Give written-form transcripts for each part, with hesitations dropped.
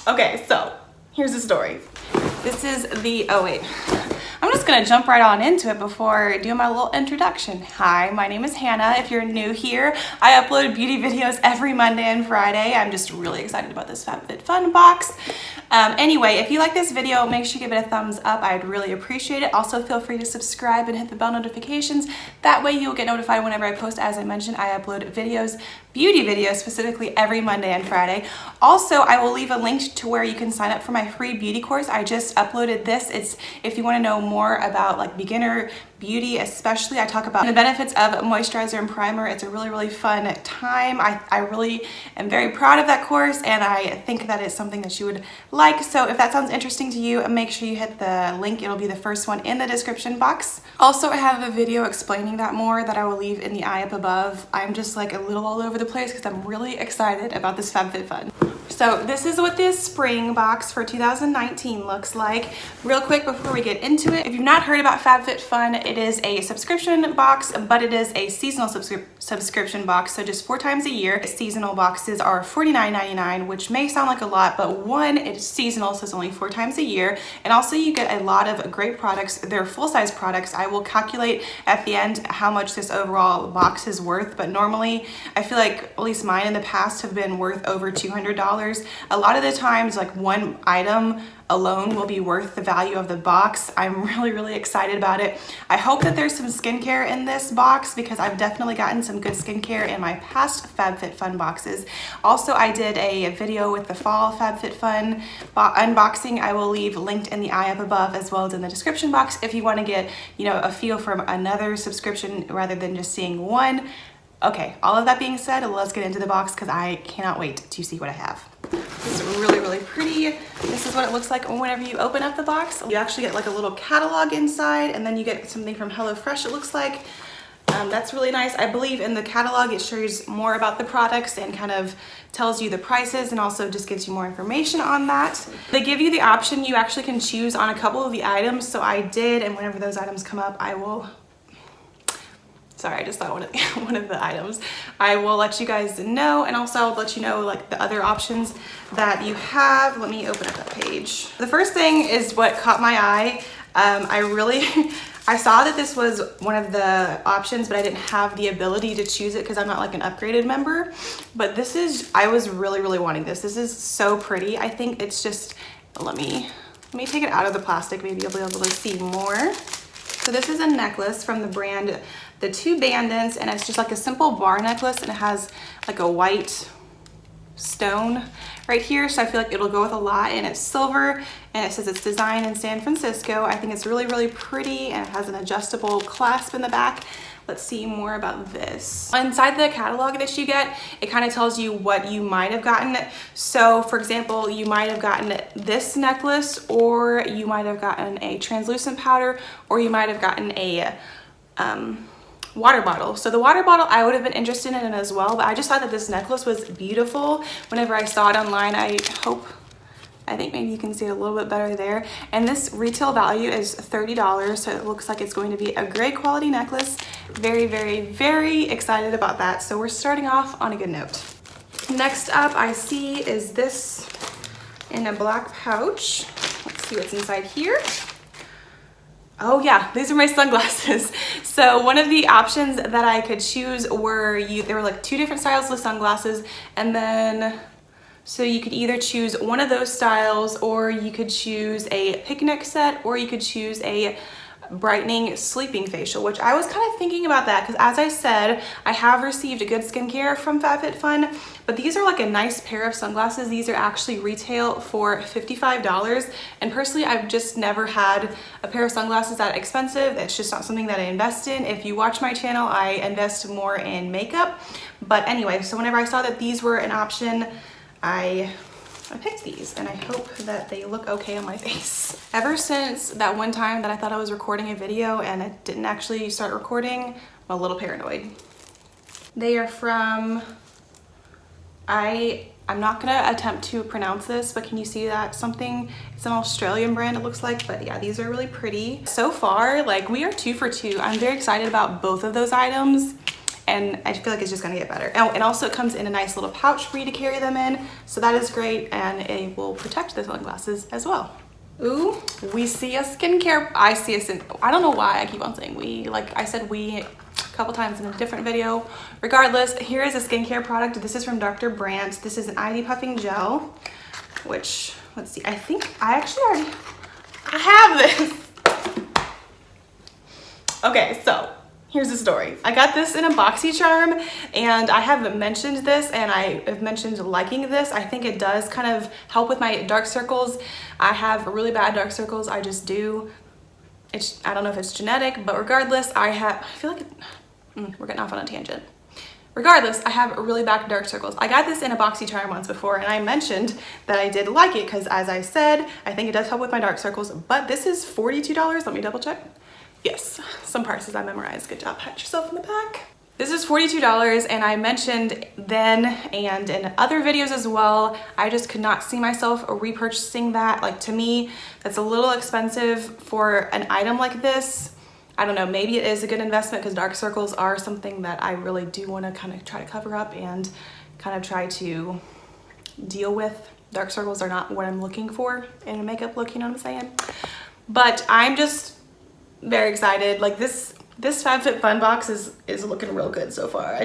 Okay, so here's the story. This is the, oh wait, I'm just gonna jump right on into it before doing my little introduction. Hi, my name is Hannah. If you're new here, I upload beauty videos every Monday and Friday. I'm just really excited about this FabFitFun box. Anyway, if you like this video, make sure you give it a thumbs up. I'd really appreciate it. Also, feel free to subscribe and hit the bell notifications. That way you'll get notified whenever I post. As I mentioned, I upload videos, beauty videos specifically, every Monday and Friday. Also, I will leave a link to where you can sign up for my free beauty course. I just uploaded this. It's if you want to know more about like beginner beauty, especially. I talk about the benefits of moisturizer and primer. It's a really fun time. I really am very proud of that course, and I think that it's something that you would like. So if that sounds interesting to you, make sure you hit the link. It'll be the first one in the description box. Also, I have a video explaining that more that I will leave in the eye up above. I'm just like a little all over the place because I'm really excited about this FabFitFun. So this is what this spring box for 2019 looks like. Real quick before we get into it, if you've not heard about FabFitFun, it is a subscription box, but it is a seasonal subscription box, so just 4 times a year. Seasonal boxes are $49.99, which may sound like a lot, but one, it's seasonal, so it's only 4 times a year. And also you get a lot of great products. They're full-size products. I will calculate at the end how much this overall box is worth, but normally I feel like at least mine in the past have been worth over $200. A lot of the times, like one item alone will be worth the value of the box. I'm really excited about it. I hope that there's some skincare in this box because I've definitely gotten some good skincare in my past FabFitFun boxes. Also, I did a video with the fall FabFitFun unboxing. I will leave linked in the eye up above as well as in the description box if you want to get, you know, a feel from another subscription rather than just seeing one. Okay, all of that being said, let's get into the box because I cannot wait to see what I have. This is really pretty. This is what it looks like whenever you open up the box. You actually get like a little catalog inside, and then you get something from HelloFresh, it looks like. That's really nice. I believe in the catalog it shows more about the products and kind of tells you the prices and also just gives you more information on that. They give you the option, you actually can choose on a couple of the items, so I did, and whenever those items come up, I will... Sorry, I just thought one of the items. I will let you guys know, and also I'll let you know like the other options that you have. Let me open up that page. The first thing is what caught my eye. I saw that this was one of the options, but I didn't have the ability to choose it because I'm not like an upgraded member. But this is, I was really wanting this. This is so pretty. I think it's just, let me take it out of the plastic. Maybe you'll be able to see more. So this is a necklace from the brand The Two Bandits, and it's just like a simple bar necklace, and it has like a white stone right here, so I feel like it'll go with a lot, and it's silver, and it says it's designed in San Francisco. I think it's really pretty, and it has an adjustable clasp in the back. Let's see more about this. Inside the catalog that you get, it kind of tells you what you might have gotten. So for example, you might have gotten this necklace, or you might have gotten a translucent powder, or you might have gotten a water bottle. So the water bottle I would have been interested in as well, but I just thought that this necklace was beautiful. Whenever I saw it online, I think maybe you can see it a little bit better there. And this retail value is $30, so it looks like it's going to be a great quality necklace. Very excited about that. So we're starting off on a good note. Next up I see is this in a black pouch. Let's see what's inside here. Oh yeah, these are my sunglasses. So one of the options that I could choose were, there were like 2 different styles of sunglasses, and then so you could either choose one of those styles, or you could choose a picnic set, or you could choose a brightening sleeping facial, which I was kind of thinking about that because, as I said, I have received good skincare from FabFitFun, but these are like a nice pair of sunglasses. These are actually retail for $55, and personally I've just never had a pair of sunglasses that expensive. It's just not something that I invest in. If you watch my channel, I invest more in makeup. But anyway, so whenever I saw that these were an option, I picked these, and I hope that they look okay on my face. Ever since that one time that I thought I was recording a video and it didn't actually start recording, I'm a little paranoid. They are from, I'm not gonna attempt to pronounce this, but can you see that something? It's an Australian brand, it looks like, but yeah, these are really pretty. So far, like, we are 2 for 2. I'm very excited about both of those items. and I feel like it's just gonna get better. Oh, and also it comes in a nice little pouch for you to carry them in, so that is great, and it will protect the sunglasses as well. Ooh, we see a skincare, I don't know why I keep on saying we, like I said we a couple times in a different video. Regardless, here is a skincare product. This is from Dr. Brandt. This is an ID puffing gel, which, let's see, I think I have this. Okay, so here's the story. I got this in a BoxyCharm, and I have mentioned this, and I have mentioned liking this. I think it does kind of help with my dark circles. I have really bad dark circles, I just do. I don't know if it's genetic, but regardless, I feel like we're getting off on a tangent. Regardless, I have really bad dark circles. I got this in a BoxyCharm once before, and I mentioned that I did like it because, as I said, I think it does help with my dark circles, but this is $42. Let me double check. Yes, some prices I memorized. Good job, pat yourself in the back. This is $42, and I mentioned then and in other videos as well, I just could not see myself repurchasing that. Like, to me, that's a little expensive for an item like this. I don't know, maybe it is a good investment because dark circles are something that I really do want to kind of try to cover up and kind of try to deal with. Dark circles are not what I'm looking for in a makeup look, you know what I'm saying? But I'm just very excited. Like, this FabFitFun box is looking real good so far.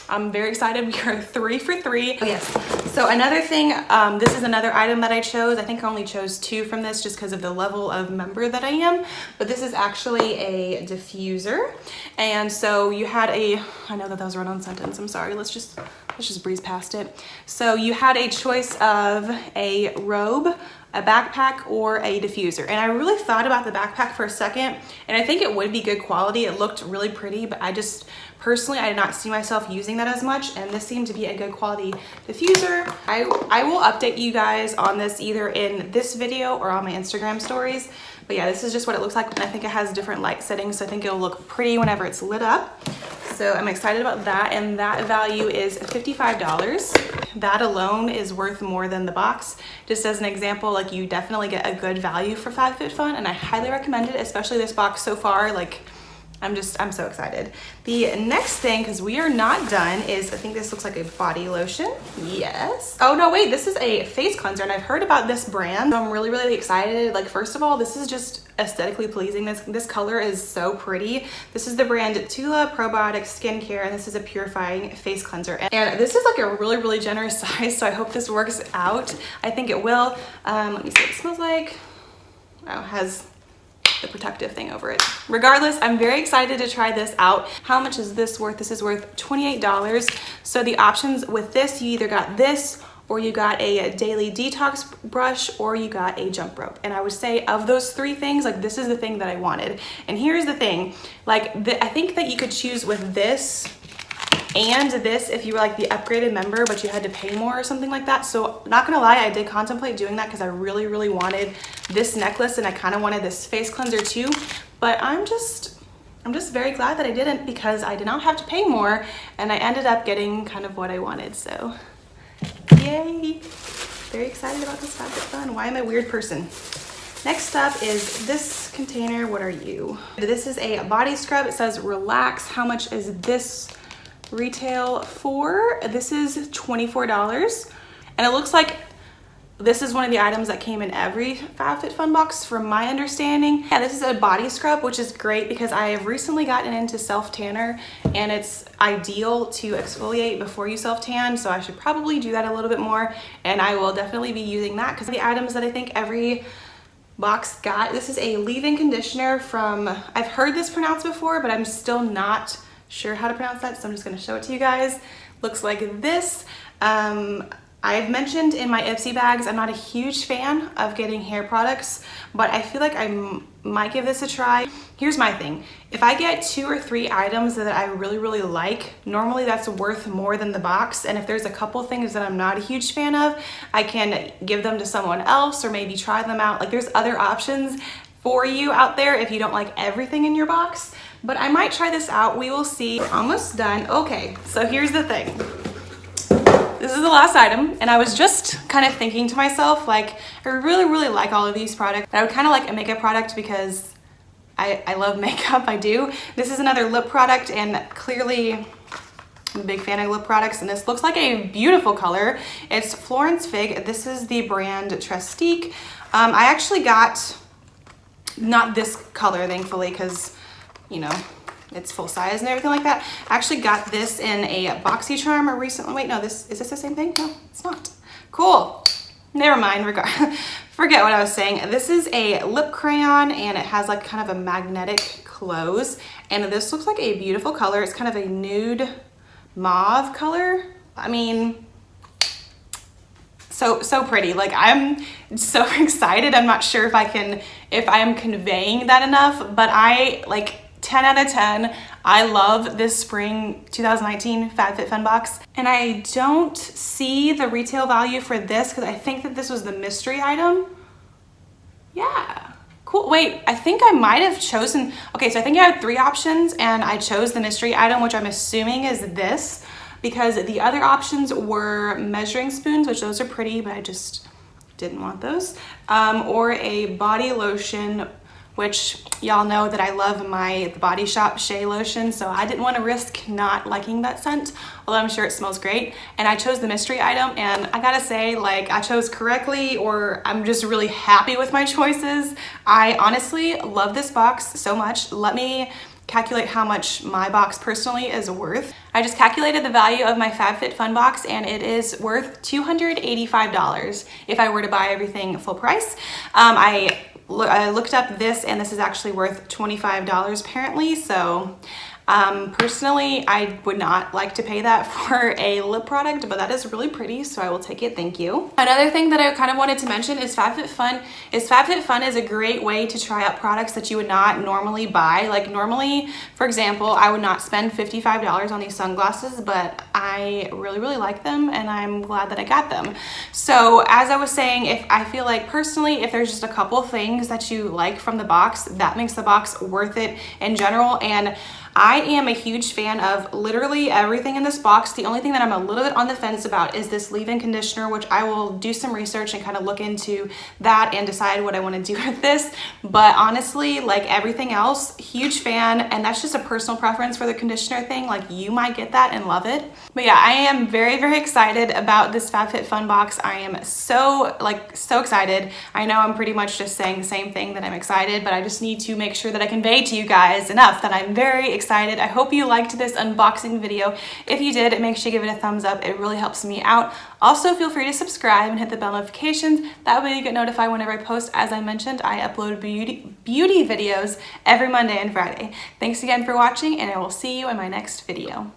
I'm very excited. We are 3 for 3. Oh yes, so another thing, this is another item that I chose. I think I only chose 2 from this just because of the level of member that I am, but this is actually a diffuser. And so you had I know that was a run-on sentence, I'm sorry, let's just breeze past it. So you had a choice of a robe, a backpack, or a diffuser. And I really thought about the backpack for a second, and I think it would be good quality. It looked really pretty, but personally, I did not see myself using that as much, and this seemed to be a good quality diffuser. I will update you guys on this either in this video or on my Instagram stories. But yeah, this is just what it looks like, and I think it has different light settings, so I think it'll look pretty whenever it's lit up. So I'm excited about that, and that value is $55. That alone is worth more than the box. Just as an example, like, you definitely get a good value for FabFitFun, and I highly recommend it, especially this box so far. Like, I'm so excited. The next thing, because we are not done, is I think this looks like a body lotion. Yes. Oh no, wait, this is a face cleanser, and I've heard about this brand. So I'm really, really excited. Like, first of all, this is just aesthetically pleasing. This color is so pretty. This is the brand Tula Probiotic Skincare, and this is a purifying face cleanser. And this is like a really, really generous size, so I hope this works out. I think it will. Let me see what it smells like. Oh, it has the protective thing over it. Regardless, I'm very excited to try this out. How much is this worth? This is worth $28. So the options with this, you either got this, or you got a daily detox brush, or you got a jump rope. And I would say of those 3 things, like, this is the thing that I wanted. And here's the thing, like, I think that you could choose with this and this if you were like the upgraded member, but you had to pay more or something like that. So not gonna lie, I did contemplate doing that because I really, really wanted this necklace, and I kind of wanted this face cleanser too. But I'm just very glad that I didn't, because I did not have to pay more, and I ended up getting kind of what I wanted. So yay, very excited about this FabFitFun. Why am I a weird person? Next up is this container. What are you? This is a body scrub. It says relax. How much is this retail for? This is $24, and it looks like this is one of the items that came in every FabFitFun box from my understanding. Yeah, this is a body scrub, which is great because I have recently gotten into self-tanner, and it's ideal to exfoliate before you self-tan, so I should probably do that a little bit more, and I will definitely be using that because the items that I think every box got. This is a leave-in conditioner from, I've heard this pronounced before, but I'm still not sure how to pronounce that, so I'm just going to show it to you guys. Looks like this. I've mentioned in my Ipsy bags, I'm not a huge fan of getting hair products, but I feel like I might give this a try. Here's my thing. If I get 2 or 3 items that I really, really like, normally that's worth more than the box. And if there's a couple things that I'm not a huge fan of, I can give them to someone else or maybe try them out. Like, there's other options for you out there if you don't like everything in your box. But I might try this out. We will see. We're almost done. Okay, so here's the thing. This is the last item, and I was just kind of thinking to myself, like, I really, really like all of these products, but I would kind of like a makeup product because I love makeup, I do. This is another lip product, and clearly I'm a big fan of lip products, and this looks like a beautiful color. It's Florence Fig. This is the brand Trestique. I actually got, not this color thankfully, because you know, it's full size and everything like that. I actually got this in a BoxyCharm recently. Wait, no, is this the same thing? No, it's not. Cool. Never mind, forget what I was saying. This is a lip crayon, and it has like kind of a magnetic close, and this looks like a beautiful color. It's kind of a nude mauve color. I mean, so pretty. Like, I'm so excited. I'm not sure if I am conveying that enough, but I like 10 out of 10. I love this spring 2019 FabFitFun box, and I don't see the retail value for this because I think that this was the mystery item. Yeah, cool. Wait, I think I might have chosen, okay, so I think I had 3 options and I chose the mystery item, which I'm assuming is this, because the other options were measuring spoons, which those are pretty, but I just didn't want those, or a body lotion, which y'all know that I love the Body Shop Shea lotion, so I didn't want to risk not liking that scent, although I'm sure it smells great. And I chose the mystery item, and I gotta say, like, I chose correctly, or I'm just really happy with my choices. I honestly love this box so much. Let me calculate how much my box personally is worth. I just calculated the value of my FabFitFun box, and it is worth $285 if I were to buy everything full price. I looked up this, and this is actually worth $25 apparently, so personally I would not like to pay that for a lip product, but that is really pretty, so I will take it, thank you. Another thing that I kind of wanted to mention is FabFitFun is a great way to try out products that you would not normally buy. Like, normally, for example, I would not spend $55 on these sunglasses, but I really like them, and I'm glad that I got them. So as I was saying, I feel like personally, if there's just a couple things that you like from the box, that makes the box worth it in general. And I am a huge fan of literally everything in this box. The only thing that I'm a little bit on the fence about is this leave-in conditioner, which I will do some research and kind of look into that and decide what I want to do with this. But honestly, like everything else, huge fan, and that's just a personal preference for the conditioner thing. Like, you might get that and love it. But yeah, I am very excited about this FabFitFun box. I am so excited. I know I'm pretty much just saying the same thing, that I'm excited, but I just need to make sure that I convey to you guys enough that I'm very excited. I hope you liked this unboxing video. If you did, make sure you give it a thumbs up. It really helps me out. Also, feel free to subscribe and hit the bell notifications. That way you get notified whenever I post. As I mentioned, I upload beauty videos every Monday and Friday. Thanks again for watching, and I will see you in my next video.